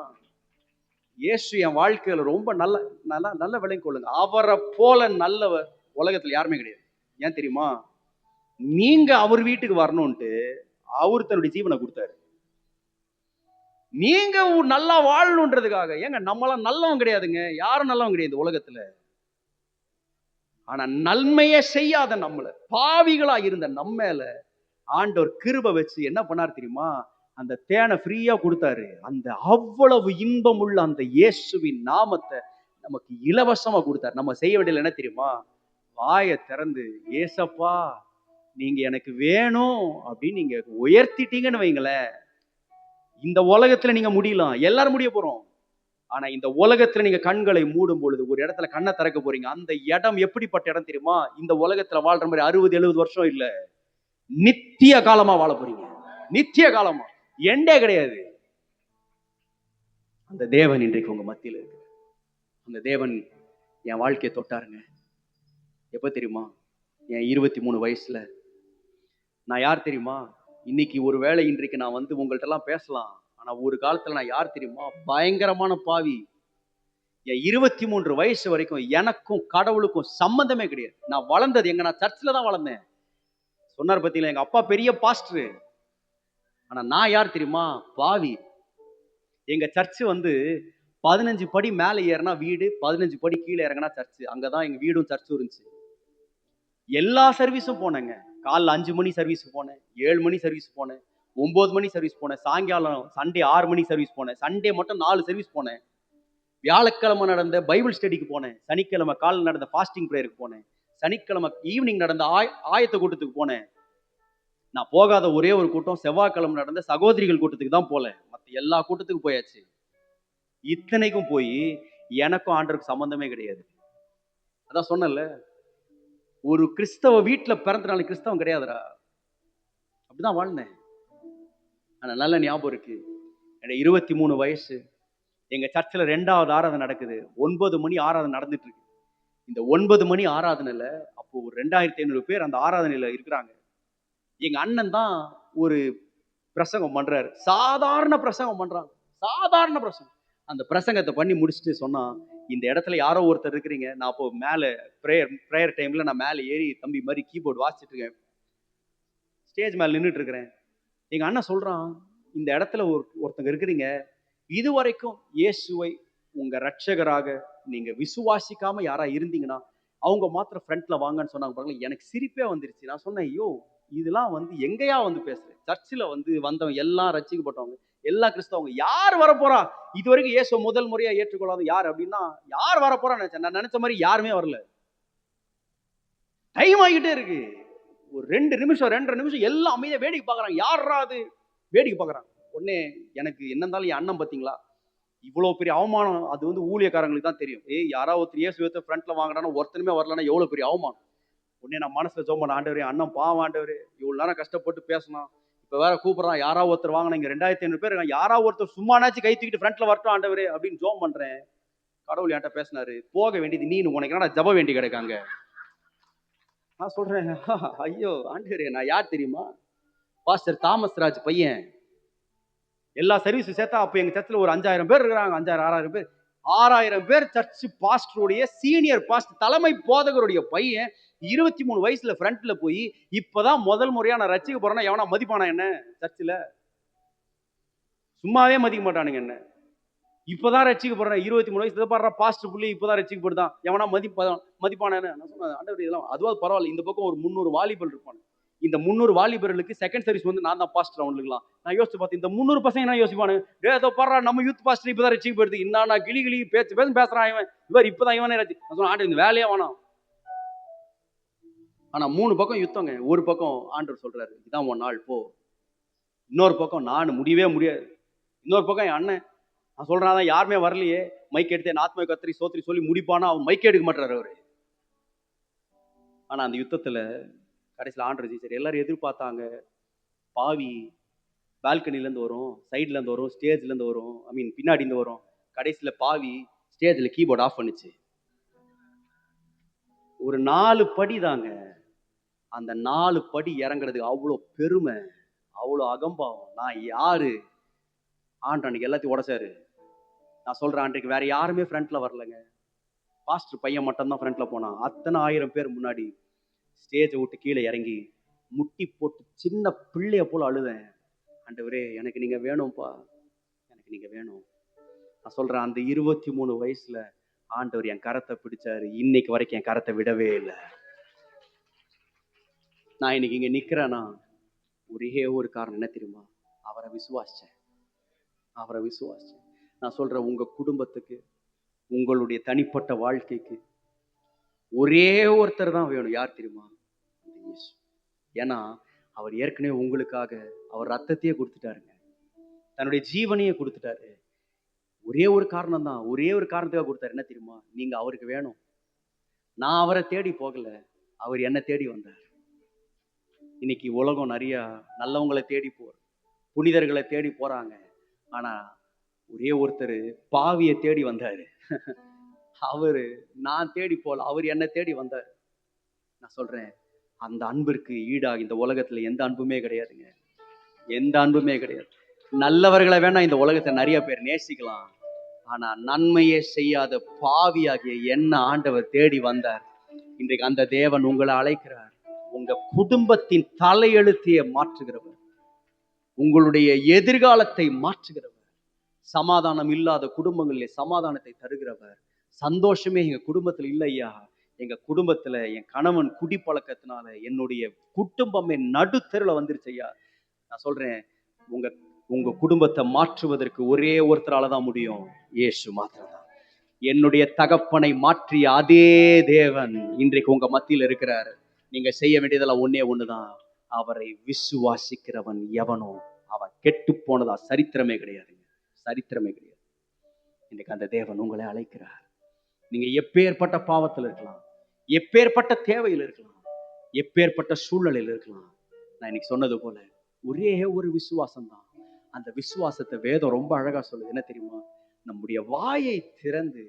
இயேசு என் வாழ்க்கையில ரொம்ப நல்ல நல்ல நல்ல விளங்கி கொள்ளுங்க. அவரை போல நல்லவர் உலகத்துல யாருமே கிடையாது. ஏன் தெரியுமா? நீங்க அவர் வீட்டுக்கு வரணும்ட்டு அவர் தன்னுடைய ஜீவனை கொடுத்தாரு. நீங்க நல்லா வாழணுன்றதுக்காக. ஏங்க நம்மளாம் நல்லவன் கிடையாதுங்க. யாரும் நல்லவன் கிடையாது இந்த உலகத்துல. ஆனா நன்மையே செய்யாத நம்மள, பாவிகளா இருந்த நம்ம மேல ஆண்டவர் கிருபை வச்சு என்ன பண்ணார் தெரியுமா? அந்த தேனை ஃப்ரீயா கொடுத்தாரு. அந்த அவ்வளவு இன்பம் உள்ள அந்த இயேசுவின் நாமத்தை நமக்கு இலவசமா கொடுத்தார். நம்ம செய்ய வேண்டியது என்ன தெரியுமா? வாயை திறந்து, ஏசப்பா நீங்க எனக்கு வேணும் அப்படின்னு நீங்க உயர்த்திட்டீங்கன்னு வைங்களேன், இந்த உலகத்துல நீங்க முடியலாம், எல்லாரும் முடிய போறோம். ஆனா இந்த உலகத்துல நீங்க கண்களை மூடும் பொழுது ஒரு இடத்துல கண்ணை திறக்க போறீங்க. அந்த இடம் எப்படிப்பட்ட இடம் தெரியுமா? இந்த உலகத்துல வாழ்ற மாதிரி 60-70 வருஷம் இல்ல, நித்திய காலமா வாழ போறீங்க. நித்திய காலமா, எண்டே கிடையாது. அந்த தேவன் இன்றைக்கு உங்க மத்தியில இருக்கு. அந்த தேவன் என் வாழ்க்கையை தொட்டாருங்க. எப்ப தெரியுமா? என் 23 வயசுல. நான் யார் தெரியுமா? இன்னைக்கு ஒருவேளை இன்றைக்கு நான் வந்து உங்கள்ட்ட எல்லாம் பேசலாம். ஆனா ஒரு காலத்துல நான் யார் தெரியுமா? பயங்கரமான பாவி. என் 23 வயசு வரைக்கும் எனக்கும் கடவுளுக்கும் சம்பந்தமே கிடையாது. நான் வளர்ந்தது எங்க? நான் சர்ச்சில் தான் வளர்ந்தேன். சொன்னார் பத்தியில எங்க அப்பா பெரிய பாஸ்டர். ஆனா நான் யார் தெரியுமா? பாவி. எங்க சர்ச் வந்து 15 படி மேல ஏறினா வீடு, 15 படி கீழே இறங்கினா சர்ச். அங்கதான் எங்க வீடும் சர்ச்சும் இருந்துச்சு. எல்லா சர்வீஸும் போனேங்க. காலைல 5 மணி சர்வீஸ் போனேன், 7 மணி சர்வீஸ் போனேன், 9 மணி சர்வீஸ் போனேன், சாயங்காலம் சண்டே 6 மணி சர்வீஸ் போனேன், சண்டே மட்டும் 4 சர்வீஸ் போனேன். வியாழக்கிழமை நடந்த பைபிள் ஸ்டடிக்கு போனேன், சனிக்கிழமை காலைல நடந்த ஃபாஸ்டிங் பிரேயருக்கு போனேன், சனிக்கிழமை ஈவினிங் நடந்த ஆயத்த கூட்டத்துக்கு போனேன். நான் போகாத ஒரே ஒரு கூட்டம் செவ்வாய்க்கிழமை நடந்த சகோதரிகள் கூட்டத்துக்கு தான் போல. மற்ற எல்லா கூட்டத்துக்கும் போயாச்சு. இத்தனைக்கும் போய் எனக்கும் ஆண்டவருக்கு சம்பந்தமே கிடையாது. அதான் சொன்னேன்ல, ஒரு கிறிஸ்தவ வீட்டுல பிறந்தனால கிறிஸ்தவம் கிடையாதுடா. அப்படிதான் வாழ்ந்தேன். ஆனா நல்ல ஞாபகம் இருக்கு. எனக்கு 23 வயசு. எங்க சர்ச்சில் 2வது ஆராதனை நடக்குது. 9 மணி ஆராதனை நடந்துட்டு இருக்கு. இந்த 9 மணி ஆராதனையில அப்போ ஒரு 2500 பேர் அந்த ஆராதனையில இருக்கிறாங்க. எங்க அண்ணன் தான் ஒரு பிரசங்கம் பண்றாரு. சாதாரண பிரசங்கம் பண்றாங்க. சாதாரண பிரசங்கம். அந்த பிரசங்கத்தை பண்ணி முடிச்சுட்டு சொன்னா, இந்த இடத்துல யாரோ ஒருத்தர் இருக்கிறீங்க. நான் அப்போ மேல பிரேயர் டைம்ல நான் மேல ஏறி தம்பி மாதிரி கீபோர்டு வாசிச்சுட்டு இருக்கேன். ஸ்டேஜ் மேல நின்றுட்டு இருக்கிறேன். எங்க அண்ணன் சொல்றான், இந்த இடத்துல ஒருத்தங்க இருக்கிறீங்க. இதுவரைக்கும் இயேசுவை உங்க ரட்சகராக நீங்க விசுவாசிக்காம யாரா இருந்தீங்கன்னா அவங்க மாத்திரம் ஃப்ரண்ட்ல வாங்கன்னு சொன்னாங்க பாருங்க. எனக்கு சிரிப்பே வந்துருச்சு. நான் சொன்னேன், ஐயோ இதெல்லாம் வந்து எங்கேயா வந்து பேசுறேன்? சர்ச்சில் வந்து வந்தவங்க எல்லாம் ரட்சிக்கப்பட்டவங்க, எல்லா கிறிஸ்தவங்க. யார் வரப்போறா? இது வரைக்கும் இயேசு முதல் முறையா ஏற்றுக்கொள்ளாத யார் அப்படின்னா யார் வரப்போறான்னு நினைச்சேன். நான் நினைச்ச மாதிரி யாருமே வரல. டைம் ஆகிட்டே இருக்கு. ஒரு 2 நிமிஷம் 2.5 நிமிஷம் எல்லாம் அமைதியா வேடிக்கை பார்க்கறாங்க. யாரா அது? வேடிக்கை பார்க்கறாங்க. உடனே எனக்கு என்ன இருந்தாலும் என் அண்ணன் பார்த்தீங்களா, இவ்வளவு பெரிய அவமானம் அது வந்து ஊழியக்காரங்களுக்கு தான் தெரியும். யாராவது ஒருத்தர் இயேசு எடுத்து ஃப்ரண்ட்ல வாங்கினா ஒருத்தனுமே வரலன்னா எவ்வளவு பெரிய அவமானம். உடனே நான் மனசுல ஜெபம் பண்ண, ஆண்டவரே அண்ணன் பாவம் ஆண்டவரே, இவ்வளவு நேரம் கஷ்டப்பட்டு பேசணும், இப்ப வேற கூப்பிடுறான், யாராவது ஒருத்தர் வாங்கினா இங்க 2500 பேர், யாராவது ஒருத்தர் சும்மானாச்சும் கை தூக்கிட்டு ஃப்ரண்ட்ல வரட்டும் ஆண்டவரே அப்படின்னு ஜெபம் பண்றேன். கடவுள் என்கிட்ட பேசினாரு, போக வேண்டியது நீ, உனக்கு என்னடா ஜெப வேண்டி கிடக்காங்க? நான் சொல்றேன், ஐயோ ஆண்டவரே நான் யார் தெரியுமா? பாஸ்டர் தாமஸ் ராஜ் பையன். எல்லா சர்வீஸும் சேர்த்தா அப்ப எங்க சர்ச்சில் ஒரு 5000 பேர் இருக்கிறாங்க. 5000 6000 பேர். 6000 பேர் சர்ச் பாஸ்டருடைய சீனியர் பாஸ்டர், தலைமை போதகருடைய பையன் 23 வயசுல ஃப்ரண்ட்ல போய் இப்பதான் முதல் முறையா நான் ரட்சிக்க போறேன்னா எவனா மதிப்பானா என்ன? சர்ச்சில் சும்மாவே மதிக்க மாட்டானுங்க என்ன. இப்பதான் ரட்சிக்க போறேன் 23 வயசுல பாடுற பாஸ்டர் புள்ளி இப்பதான் ரட்சிக்கப்படுதான், எவனா மதிப்பானா என்ன? நான் சொன்னேன், ஆண்டவரே இதெல்லாம் அதுவாது பரவாயில்ல, இந்த பக்கம் ஒரு 300 வாலிபல் இருப்பானு. இந்த 300 வாலிபர்களுக்கு செகண்ட் சர்வீஸ் வந்து நான் தான் பாஸ்டர் அவங்களுக்குலாம். நான் யோசிச்சு பார்த்தேன், இந்த 300 பசங்க என்ன யோசிப்பானு? ஏதோ பாடுறா நம்ம யூத் பாஸ்டர் இப்பதான் ரட்சிக்க போயிடுது, இன்னும் நான் கிளி பேசுறான் இவன், இவர் இப்பதான் இவனே ரட்சி. நான் சொன்னேன், ஆண்டு இந்த வேலையே வேணாம். ஆனா 3 பக்கம் யுத்தங்க. ஒரு பக்கம் ஆண்டவர் சொல்றாரு, இதான் உன் நாள் போ. இன்னொரு பக்கம் நான் முடியவே முடியாது. இன்னொரு பக்கம் என் அண்ணன், நான் சொல்றான் யாருமே வரலையே, மைக் எடுத்து என் ஆத்மா கத்திரி சோத்திரி சொல்லி முடிப்பானா, அவன் மைக் எடுக்க மாட்டாரு அவரு. ஆனா அந்த யுத்தத்துல கடைசியில் ஆண்டவர் ஜெயிச்சார். எல்லாரும் எதிர்பார்த்தாங்க, பாவி பால்கனில இருந்து வரும், சைட்ல இருந்து வரும், ஸ்டேஜ்ல இருந்து வரும், ஐ மீன் பின்னாடி இருந்து வரும். கடைசியில பாவி ஸ்டேஜ்ல கீபோர்ட் ஆஃப் பண்ணுச்சு. ஒரு 4 படி தாங்க. அந்த 4 படி இறங்குறதுக்கு அவ்வளோ பெருமை, அவ்வளோ அகம்பாவம். நான் யாரு? ஆண்டவனுக்கு எல்லாத்தையும் உடைச்சாரு. நான் சொல்றேன், அன்றைக்கு வேற யாருமே ஃப்ரண்ட்ல வரலங்க. பாஸ்டர் பையன் மட்டும் தான் ஃப்ரண்ட்ல போனான். அத்தனை 1000 பேர் முன்னாடி ஸ்டேஜை விட்டு கீழே இறங்கி முட்டி போட்டு சின்ன பிள்ளைய போல அழுதேன். ஆண்டவரே, எனக்கு நீங்க வேணும்ப்பா, எனக்கு நீங்க வேணும். நான் சொல்றேன், அந்த 23 வயசுல ஆண்டவர் என் கரத்தை பிடிச்சாரு. இன்னைக்கு வரைக்கும் என் கரத்தை விடவே இல்லை. நான் இன்னைக்கு இங்க நிக்கிறேன்னா ஒரே ஒரு காரணம் என்ன தெரியுமா? அவரை விசுவாசிச்சேன். அவரை விசுவாசிச்சேன். நான் சொல்றேன், உங்க குடும்பத்துக்கு, உங்களுடைய தனிப்பட்ட வாழ்க்கைக்கு ஒரே ஒருத்தர் தான் வேணும். யார் தெரியுமா? அந்த இயேசு. ஏன்னா அவர் ஏற்கனவே உங்களுக்காக அவர் ரத்தத்தையே கொடுத்துட்டாருங்க. தன்னுடைய ஜீவனையே கொடுத்துட்டாரு. ஒரே ஒரு காரணம் தான், ஒரே ஒரு காரணத்துக்காக கொடுத்தாரு. என்ன தெரியுமா? நீங்க அவருக்கு வேணும். நான் அவரை தேடி போகல, அவர் என்ன தேடி வந்தார். இன்னைக்கு உலகம் நிறைய நல்லவங்களை தேடி புனிதர்களை தேடி போறாங்க. ஆனா ஒரே ஒருத்தர் பாவியை தேடி வந்தாரு. அவரு நான் தேடி போல, அவர் என்ன தேடி வந்தார். நான் சொல்றேன், அந்த அன்பிற்கு ஈடாக இந்த உலகத்துல எந்த அன்புமே கிடையாதுங்க. எந்த அன்புமே கிடையாது. நல்லவர்களை வேணா இந்த உலகத்தை நிறைய பேர் நேசிக்கலாம். ஆனா நன்மையே செய்யாத பாவியாகிய என்ன ஆண்டவர் தேடி வந்தார். இன்றைக்கு அந்த தேவன் உங்களை அழைக்கிறார். உங்க குடும்பத்தின் தலையெழுத்தையே மாற்றுகிறவர், உங்களுடைய எதிர்காலத்தை மாற்றுகிறவர், சமாதானம் இல்லாத குடும்பங்களிலே சமாதானத்தை தருகிறவர். சந்தோஷமே எங்க குடும்பத்துல இல்லையா, எங்க குடும்பத்துல என் கணவன் குடிப்பழக்கத்தினால என்னுடைய குடும்பமே நடுத்தெருல வந்துருச்சு ஐயா. நான் சொல்றேன், உங்க உங்க குடும்பத்தை மாற்றுவதற்கு ஒரே ஒருத்தரால தான் முடியும், இயேசு மாத்திரம் தான். என்னுடைய தகப்பனை மாற்றிய அதே தேவன் இன்றைக்கு உங்க மத்தியில் இருக்கிறார். நீங்க செய்ய வேண்டியதெல்லாம் ஒன்னே ஒண்ணுதான், அவரை விசுவாசிக்கிறவன் எவனோ அவன் கெட்டு போனதா சரித்திரமே கிடையாதுங்க, சரித்திரமே கிடையாது. இன்னைக்கு அந்த தேவன் உங்களை அழைக்கிறார். நீங்க எப்பேற்பட்ட பாவத்தில் இருக்கலாம், எப்பேற்பட்ட தேவையில் இருக்கலாம், எப்பேற்பட்ட சூழ்நிலையில் இருக்கலாம். நான் இன்னைக்கு சொன்னது போல ஒரே ஒரு விசுவாசம் தான். அந்த விசுவாசத்தை வேதம் ரொம்ப அழகா சொல்லுது. என்ன தெரியுமா? நம்முடைய வாயை திறந்து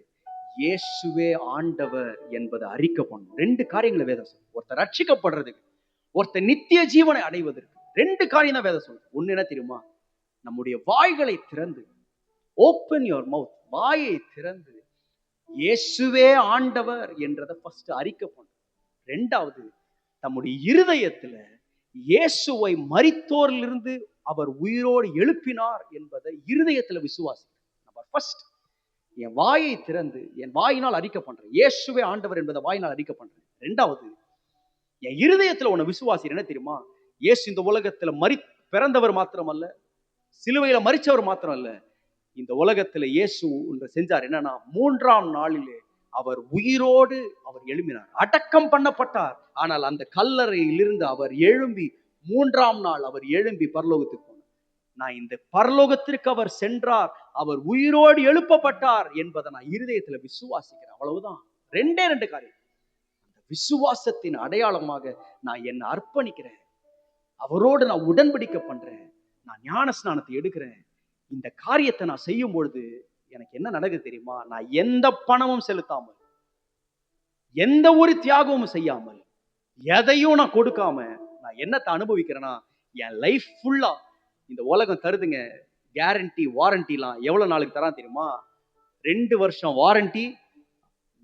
இயேசுவே ஆண்டவர் என்பதை அறிக்கை பண்ணணும். 2 காரியங்களை வேதம் சொல்லுது. ஒருத்தர் ரட்சிக்கப்படுறதுக்கு, ஒருத்தர் நித்திய ஜீவனை அடைவதற்கு 2 காரியம் தான் வேதம் சொல்லுது. ஒண்ணு என்ன தெரியுமா? நம்முடைய வாய்களை திறந்து, ஓப்பன் யுவர் மவுத், வாயை திறந்து இயேசுவே ஆண்டவர் என்றதை ஃபர்ஸ்ட் அறிக்கை பண்ணணும். 2வது, தம்முடைய இருதயத்துல இயேசுவை மரித்தோரிலிருந்து அவர் உயிரோடு எழுப்பினார் என்பதை இருதயத்துல விசுவாசி. நம்பர் ஃபர்ஸ்ட், என் வாயை திறந்து என் வாயினால் அறிக்கை பண்றேன், இயேசுவே ஆண்டவர் என்பதை வாயினால் அறிக்கை பண்றேன். 2வது, என் இருதயத்துல உன்னை விசுவாசி. என்ன தெரியுமா? இயேசு இந்த உலகத்துல பிறந்தவர் மாத்திரமல்ல, சிலுவையில மரிச்சவர் மாத்திரம் அல்ல, இந்த உலகத்துல இயேசு ஒன்று செஞ்சார். என்னன்னா, 3ஆம் நாளிலே அவர் உயிரோடு அவர் எழும்பினார். அடக்கம் பண்ணப்பட்டார். ஆனால் அந்த கல்லறையிலிருந்து அவர் எழும்பி 3ஆம் நாள் அவர் எழும்பி பரலோகத்துக்கு போனார். நான் இந்த பரலோகத்திற்கு அவர் சென்றார், அவர் உயிரோடு எழுப்பப்பட்டார் என்பதை நான் இருதயத்துல விசுவாசிக்கிறேன். அவ்வளவுதான். 2 காரியம். அந்த விசுவாசத்தின் அடையாளமாக நான் என்னை அர்ப்பணிக்கிறேன், அவரோடு நான் உடன்படிக்கை பண்றேன், நான் ஞான ஸ்நானத்தை எடுக்கிறேன். இந்த காரியத்தை நான் செய்யும் பொழுது எனக்கு என்ன நடக்குது தெரியுமா? நான் எந்த பணமும் செலுத்தாமல், எந்த ஒரு தியாகமும் செய்யாமல், எதையும் நான் கொடுக்காம நான் என்னத்தை அனுபவிக்கிறேன்னா, என் லைஃப் ஃபுல்லா இந்த உலகம் தருதுங்க கேரண்டி வாரண்டிலாம். எவ்வளவு நாளுக்கு தரான் தெரியுமா? 2 வருஷம் வாரண்டி,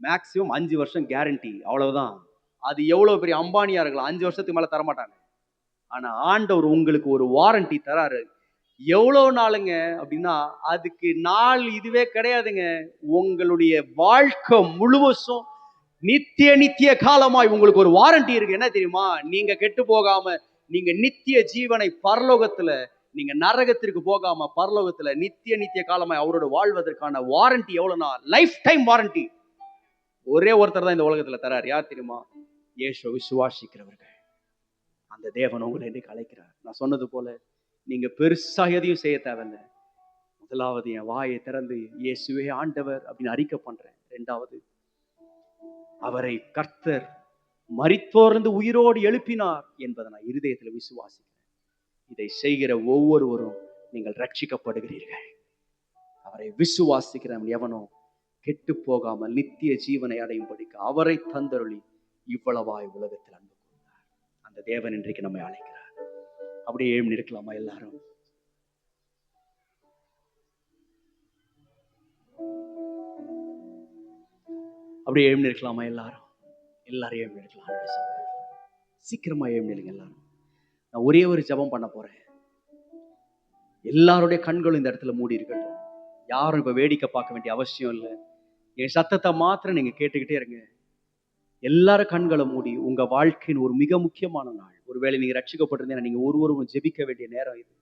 மேக்சிமம் 5 வருஷம் கேரண்டி, அவ்வளவுதான். அது எவ்வளவு பெரிய அம்பானியா இருக்கலாம், 5 வருஷத்துக்கு மேல தரமாட்டாங்க. ஆனா ஆண்டவர் உங்களுக்கு ஒரு வாரண்டி தராரு. எவ்வளவு நாளுங்க அப்படின்னா, அதுக்கு நாள் இதுவே கிடையாதுங்க. உங்களுடைய வாழ்க்கை முழுவதும் நித்திய காலமாய் உங்களுக்கு ஒரு வாரண்டி இருக்கு. என்ன தெரியுமா? நீங்க கெட்டு போகாம, நீங்க நித்திய ஜீவனை பரலோகத்துல, நீங்க நரகத்திற்கு போகாம பரலோகத்துல நித்திய காலமாய் அவரோட வாழ்வதற்கான வாரண்டி எவ்வளவுனா, லைஃப் டைம் வாரண்டி ஒரே ஒருத்தர் தான் இந்த உலகத்துல தரார். யார் தெரியுமா? இயேசுவை விசுவாசிக்கிறவர்கள். அந்த தேவன் உங்களை இன்னைக்கு அழைக்கிறார். நான் சொன்னது போல நீங்க பெருசா எதையும் செய்ய தேவையில்லை. முதலாவது, என் வாயை திறந்து இயேசுவே ஆண்டவர் அப்படின்னு அறிக்கை பண்றேன். 2வது, அவரை கர்த்தர் மரித்தோர்ந்து உயிரோடு எழுப்பினார் என்பதை நான் இருதயத்தில் விசுவாசிக்கிறேன். இதை செய்கிற ஒவ்வொருவரும் நீங்கள் ரட்சிக்கப்படுகிறீர்கள். அவரை விசுவாசிக்கிறவன் எவனோ கெட்டு போகாமல் நித்திய ஜீவனை அடையும்படிக்கு அவரை தந்தருளி இவ்வளவாய் உலகத்தில் அன்பு கூர்ந்தார். அந்த தேவன் இன்றைக்கு நம்மை அழைக்கிறார். அப்படியே எழும்பி இருக்கலாமா எல்லாரும்? அப்படியே எழும்பி இருக்கலாமா? எல்லாரும் எல்லாரும் எழும்பி இருக்கலாம். சீக்கிரமா எழும்பிடுங்க எல்லாரும். நான் ஒரே ஒரு ஜெபம் பண்ண போறேன். எல்லாருடைய கண்களும் இந்த இடத்துல மூடி இருக்கட்டும். யாரும் இப்ப வேடிக்கை பார்க்க வேண்டிய அவசியம் இல்லை. என் சத்தத்தை மாத்திரம் நீங்க கேட்டுக்கிட்டே இருங்க. எல்லாரும் கண்களை மூடி, உங்க வாழ்க்கையின் ஒரு மிக முக்கியமான நாள். ஒருவேளை நீங்க ரட்சிக்கப்பட்டிருந்தீங்கன்னா நீங்க ஒருவரும் ஜெபிக்க வேண்டிய நேரம் இது.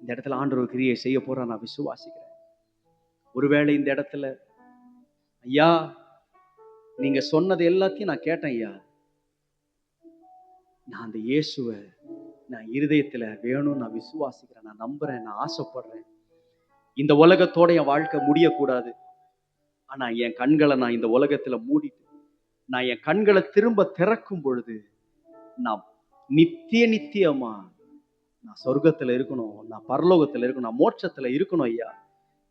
இந்த இடத்துல ஆண்டவர் கிரியை செய்ய போற நான் விசுவாசிக்கிறேன். ஒருவேளை இந்த இடத்துல ஐயா நீங்க சொன்னது எல்லாத்தையும் நான் கேட்டேன் ஐயா, நான் அந்த இயேசுவை நான் இருதயத்துல வேணும், நான் விசுவாசிக்கிறேன், நான் நம்புறேன், நான் ஆசைப்படுறேன். இந்த உலகத்தோட என் வாழ்க்கை முடியக்கூடாது. ஆனா என் கண்களை நான் இந்த உலகத்துல மூடிட்டு நான் என் கண்களை திரும்ப திறக்கும் பொழுது நான் நித்தியமா நான் சொர்க்கத்துல இருக்கணும், நான் பரலோகத்துல இருக்கணும், நான் மோட்சத்துல இருக்கணும் ஐயா.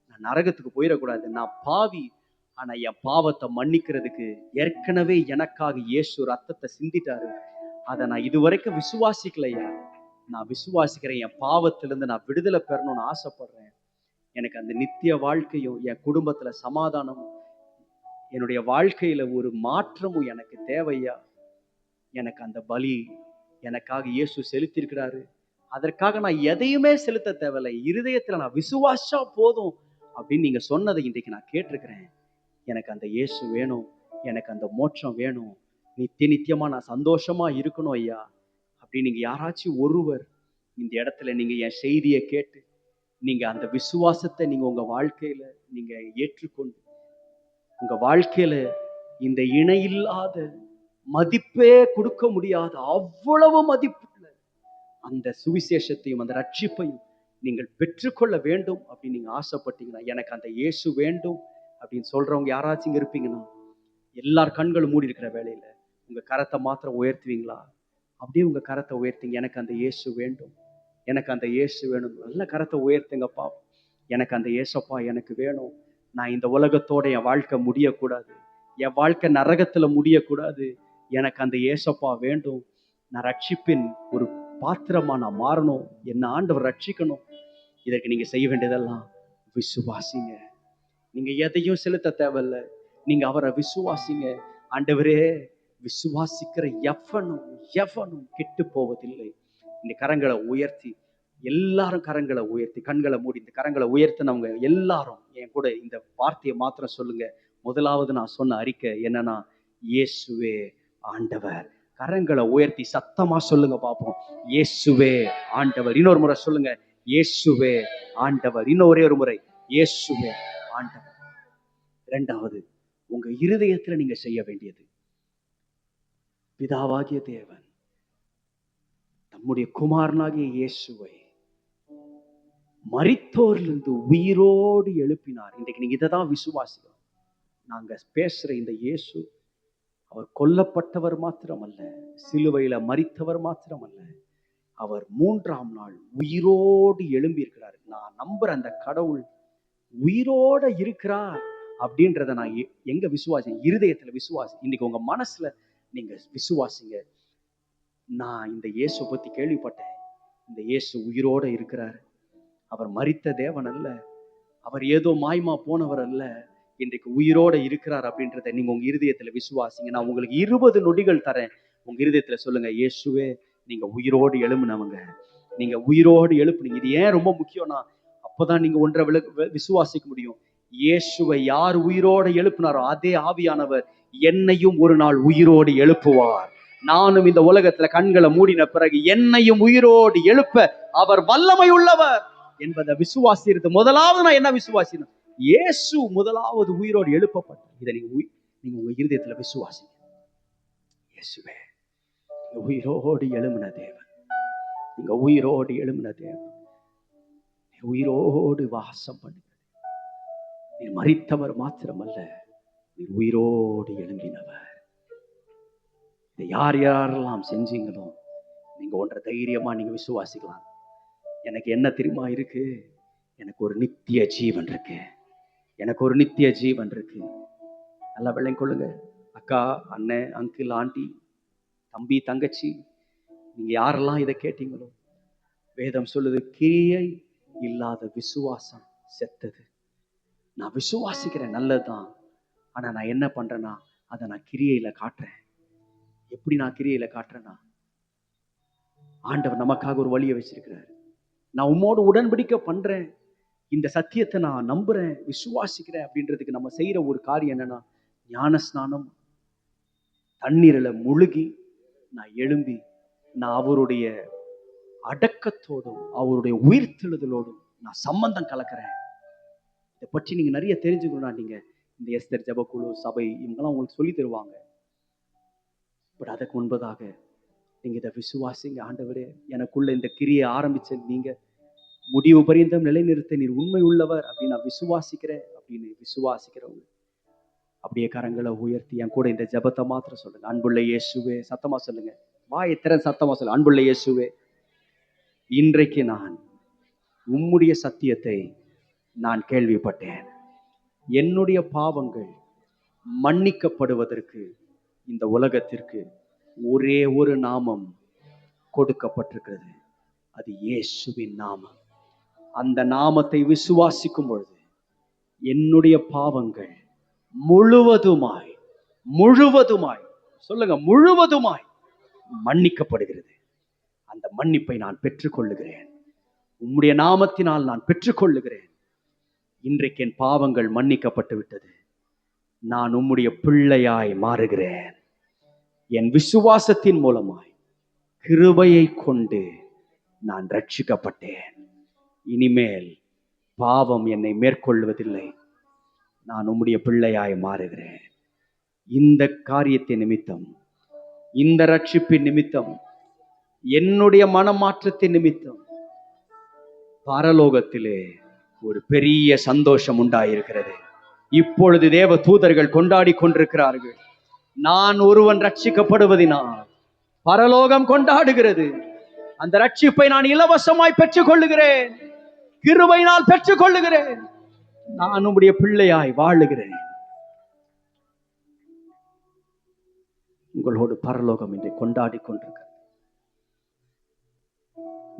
நான் நரகத்துக்கு போயிடக்கூடாது. நான் பாவி. ஆனா என் பாவத்தை மன்னிக்கிறதுக்கு ஏற்கனவே எனக்காக இயேசு ரத்தத்தை சிந்திட்டாரு. அதை நான் இதுவரைக்கும் விசுவாசிக்கலையா. நான் விசுவாசிக்கிறேன். என் பாவத்திலிருந்து நான் விடுதலை பெறணும்னு ஆசைப்படுறேன். எனக்கு அந்த நித்திய வாழ்க்கையும் என் குடும்பத்துல சமாதானமும் என்னுடைய வாழ்க்கையில ஒரு மாற்றமும் எனக்கு தேவையா. எனக்கு அந்த பலி எனக்காக இயேசு செலுத்தியிருக்கிறாரு. அதற்காக நான் எதையுமே செலுத்த தேவையில்லை. இருதயத்துல நான் விசுவாசா போதும் அப்படின்னு நீங்க சொன்னதை இன்றைக்கு நான் கேட்டிருக்கிறேன். எனக்கு அந்த இயேசு வேணும், எனக்கு அந்த மோட்சம் வேணும், நித்தியமா நான் சந்தோஷமா இருக்கணும் ஐயா அப்படின்னு நீங்க யாராச்சும் ஒருவர் இந்த இடத்துல நீங்க என் செய்தியை கேட்டு நீங்க அந்த விசுவாசத்தை நீங்க உங்க வாழ்க்கையில நீங்க ஏற்றுக்கொண்டு உங்க வாழ்க்கையில இந்த இணையில்லாத மதிப்பே கொடுக்க முடியாத அவ்வளவு மதிப்புள்ள அந்த சுவிசேஷத்தையும் அந்த ரட்சிப்பையும் நீங்கள் பெற்றுக்கொள்ள வேண்டும் அப்படின்னு நீங்க ஆசைப்பட்டீங்கன்னா, எனக்கு அந்த இயேசு வேண்டும் அப்படின்னு சொல்றவங்க யாராச்சும் இங்க இருப்பீங்கன்னா, எல்லார் கண்களும் மூடி இருக்கிற வேலையில உங்க கரத்தை மாத்திரம் உயர்த்துவீங்களா? அப்படியே உங்க கரத்தை உயர்த்திங்க. எனக்கு அந்த இயேசு வேண்டும், எனக்கு அந்த இயேசு வேணும். நல்ல கரத்தை உயர்த்துங்கப்பா. எனக்கு அந்த இயேசப்பா எனக்கு வேணும். நான் இந்த உலகத்தோட என் வாழ்க்கை முடியக்கூடாது, என் வாழ்க்கை நரகத்துல முடியக்கூடாது. எனக்கு அந்த இயேசப்பா வேண்டும். நான் ரட்சிப்பின் ஒரு பாத்திரமா நான் மாறணும், என்ன ஆண்டவர் ரட்சிக்கணும். இதற்கு நீங்க செய்ய வேண்டியதெல்லாம் விசுவாசிங்க. நீங்க எதையும் செலுத்த தேவையில்லை. நீங்க அவரை விசுவாசிங்க. ஆண்டவரே, விசுவாசிக்கிற எவனும் கெட்டு போவதில்லை. இந்த கரங்களை உயர்த்தி எல்லாரும் கரங்களை உயர்த்தி கண்களை மூடி இந்த கரங்களை உயர்த்தினவங்க எல்லாரும் என் கூட இந்த வார்த்தையை மாத்திரம் சொல்லுங்க. முதலாவது நான் சொன்ன அறிக்கை என்னன்னா, இயேசுவே ஆண்டவர். கரங்களை உயர்த்தி சத்தமா சொல்லுங்க பார்ப்போம். இயேசுவே ஆண்டவர். இன்னொரு முறை சொல்லுங்க, இயேசுவே ஆண்டவர். இன்னொரு ஒரு முறை, இயேசுவே ஆண்டவர். இரண்டாவது, உங்க இருதயத்துல நீங்க செய்ய வேண்டியது, பிதாவாகிய தேவன் தம்முடைய குமாரனாகிய இயேசுவை மரித்தோரிலிருந்து உயிரோடு எழுப்பினார். இன்றைக்கு நீங்க இதை தான் விசுவாசிக்கணும். நாங்க பேசுற இந்த இயேசு அவர் கொல்லப்பட்டவர் மாத்திரமல்ல, சிலுவையில மரித்தவர் மாத்திரமல்ல, அவர் 3ஆம் நாள் உயிரோடு எழும்பி இருக்கிறார். நான் நம்புற அந்த கடவுள் உயிரோட இருக்கிறார் அப்படின்றத நான் எங்க விசுவாசி, இருதயத்துல விசுவாசி. இன்னைக்கு உங்க மனசுல நீங்க விசுவாசிங்க. நான் இந்த இயேசு பத்தி கேள்விப்பட்டேன். இந்த இயேசு உயிரோட இருக்கிறார். அவர் மரித்த தேவன் அல்ல, அவர் ஏதோ மாய்மா போனவர் அல்ல, இன்றைக்கு உயிரோட இருக்கிறார் அப்படின்றத நீங்க உங்க இருதயத்துல விசுவாசிங்க. நான் உங்களுக்கு 20 நொடிகள் தரேன். உங்க இருதயத்துல சொல்லுங்க, இயேசுவே நீங்க உயிரோடு எழும்புனவங்க, நீங்க உயிரோடு எழுப்புனீங்க. இது ஏன் ரொம்ப முக்கியம்னா, அப்பதான் நீங்க ஒன்றை விசுவாசிக்க முடியும். இயேசுவை யார் உயிரோடு எழுப்பினாரோ அதே ஆவியானவர் என்னையும் ஒரு நாள் உயிரோடு எழுப்புவார். நானும் இந்த உலகத்துல கண்களை மூடின பிறகு என்னையும் உயிரோடு எழுப்ப அவர் வல்லமை உள்ளவர் என்பதை விசுவாசிறது. முதலாவது நான் என்ன விசுவாசினேன்? இயேசு முதலாவது உயிரோடு எழுப்பப்பட்டார். இதை நீங்க உங்க இருதயத்துல விசுவாசிங்க. இயேசுவே உயிரோடு எழும்பின தேவன், நீங்க உயிரோடு எழும்பின தேவன், உயிரோடு வாசம் பண்ணுங்க. நீ மரித்தவர் மாத்திரமல்ல, நீ உயிரோடு எழும்பினவர். இதை யார் யாரெல்லாம் செஞ்சீங்களோ நீங்க ஒன்றை தைரியமா நீங்க விசுவாசிக்கலாம். எனக்கு என்ன தெரியுமா இருக்கு? எனக்கு ஒரு நித்திய ஜீவன் இருக்கு, எனக்கு ஒரு நித்திய ஜீவன் இருக்கு. நல்லா விளங்கிக் கொள்ளுங்க. அக்கா, அண்ணன், அங்கிள், ஆண்டி, தம்பி, தங்கச்சி, நீங்க யாரெல்லாம் இதை கேட்டீங்களோ, வேதம் சொல்லுது, கிரியை இல்லாத விசுவாசம் செத்தது. நான் விசுவாசிக்கிறேன், நல்லதுதான். ஆனா நான் என்ன பண்றேன்னா அதை நான் கிரியையில காட்டுறேன். எப்படி நான் கிரியையில காட்டுறேன்னா, ஆண்டவர் நமக்காக ஒரு வழியை வச்சிருக்கிறார். நான் உம்மோடு உடன்படிக்கை பண்றேன், இந்த சத்தியத்தை நான் நம்புறேன், விசுவாசிக்கிறேன் அப்படின்றதுக்கு நம்ம செய்யற ஒரு காரியம் என்னன்னா, ஞான ஸ்நானம், தண்ணீரில் முழுகி நான் எழும்பி நான் அவருடைய அடக்கத்தோடும் அவருடைய உயிர்த்தெழுதலோடும் நான் சம்பந்தம் கலக்கிறேன். இதை பற்றி நீங்க நிறைய தெரிஞ்சுக்கணும்னா நீங்க இந்த எஸ்தர் ஜெபக்குழு சபை இவங்கெல்லாம் உங்களுக்கு சொல்லி தருவாங்க. பட் அதுக்கு முன்பதாக நீங்க இதை விசுவாசிங்க. ஆண்டவரே, எனக்குள்ள இந்த கிரியை ஆரம்பிச்ச நீங்க முடிவு பரியந்தம் நிலைநிறுத்த நீர் உண்மை உள்ளவர் அப்படின்னு நான் விசுவாசிக்கிறேன் அப்படின்னு விசுவாசிக்கிறவங்க அப்படியே கரங்களை உயர்த்தி என் கூட இந்த ஜெபத்தை மாத்திரம் சொல்லுங்க. அன்புள்ள இயேசுவே, சத்தமா சொல்லுங்க, வாயை திறந்து சத்தமா சொல்லுங்க. அன்புள்ள இயேசுவே, இன்றைக்கு நான் உம்முடைய சத்தியத்தை நான் கேள்விப்பட்டேன். என்னுடைய பாவங்கள் மன்னிக்கப்படுவதற்கு இந்த உலகத்திற்கு ஒரே ஒரு நாமம் கொடுக்கப்பட்டிருக்கிறது, அது இயேசுவின் நாமம். அந்த நாமத்தை விசுவாசிக்கும் பொழுது என்னுடைய பாவங்கள் முழுவதுமாய் முழுவதுமாய் சொல்லுங்க, முழுவதுமாய் மன்னிக்கப்படுகிறது. அந்த மன்னிப்பை நான் பெற்றுக்கொள்ளுகிறேன். உம்முடைய நாமத்தினால் நான் பெற்றுக்கொள்ளுகிறேன். இன்றைக்கு என் பாவங்கள் மன்னிக்கப்பட்டு விட்டது. நான் உம்முடைய பிள்ளையாய் மாறுகிறேன். என் விசுவாசத்தின் மூலமாய் கிருபையை கொண்டு நான் ரட்சிக்கப்பட்டேன். இனிமேல் பாவம் என்னை மேற்கொள்வதில்லை. நான் உம்முடைய பிள்ளையாய் மாறுகிறேன். இந்த காரியத்தின் நிமித்தம், இந்த ரட்சிப்பின் நிமித்தம், என்னுடைய மனமாற்றத்தின் நிமித்தம் பரலோகத்திலே ஒரு பெரிய சந்தோஷம் உண்டாயிருக்கிறது. இப்பொழுது தேவ தூதர்கள் கொண்டாடி கொண்டிருக்கிறார்கள். நான் ஒருவன் ரட்சிக்கப்படுவதினால் பரலோகம் கொண்டாடுகிறது. அந்த ரட்சிப்பை நான் இலவசமாய் பெற்றுக் கொள்ளுகிறேன், கிருபையினால் பெற்றுக் கொள்ளுகிறேன். நான் உம்முடைய பிள்ளையாய் வாழுகிறேன். உங்களோடு பரலோகம் இன்று கொண்டாடி கொண்டிருக்கிறது.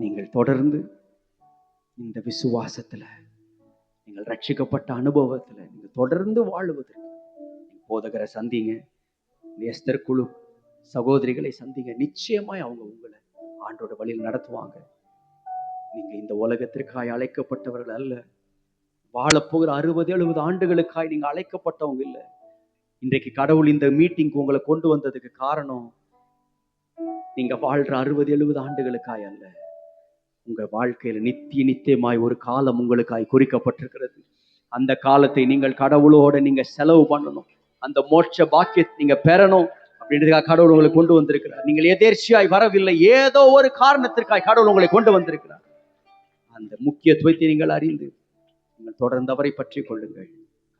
நீங்கள் தொடர்ந்து இந்த விசுவாசத்துல, நீங்கள் ரட்சிக்கப்பட்ட அனுபவத்துல நீங்க தொடர்ந்து வாழுவதற்கு போதகரை சந்திங்க, எஸ்தர் குழு சகோதரிகளை சந்திங்க. நிச்சயமாய் அவங்க உங்களை ஆண்டோட வழியில் நடத்துவாங்க. நீங்க இந்த உலகத்திற்காய் அழைக்கப்பட்டவர்கள் அல்ல. வாழப்போகிற 60-70 ஆண்டுகளுக்காய் நீங்க அழைக்கப்பட்டவங்க இல்லை. இன்றைக்கு கடவுள் இந்த மீட்டிங்க்கு உங்களை கொண்டு வந்ததுக்கு காரணம் நீங்க வாழ்ற 60-70 ஆண்டுகளுக்காய் அல்ல. உங்க வாழ்க்கையில நித்தியமாய் ஒரு காலம் உங்களுக்காய் குறிக்கப்பட்டிருக்கிறது. அந்த காலத்தை நீங்கள் கடவுளோட நீங்க செலவு பண்ணணும். அந்த மோட்ச பாக்கியத்தை நீங்க பெறணும் அப்படின்றதுக்காக கடவுள் உங்களை கொண்டு வந்திருக்கிறார். நீங்கள் எதேர்ச்சியாய் வரவில்லை, ஏதோ ஒரு காரணத்திற்காய் கடவுள் உங்களை கொண்டு வந்திருக்கிறார். அந்த முக்கியத்துவத்தை நீங்கள் அறிந்து நீங்கள் தொடர்ந்து அவரை பற்றி கொள்ளுங்கள்.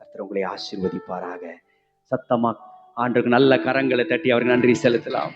கர்த்தர் உங்களை ஆசீர்வதிப்பாராக. சத்தமா ஆண்டவருக்கு நல்ல கரங்களை தட்டி அவருக்கு நன்றி செலுத்தலாம்.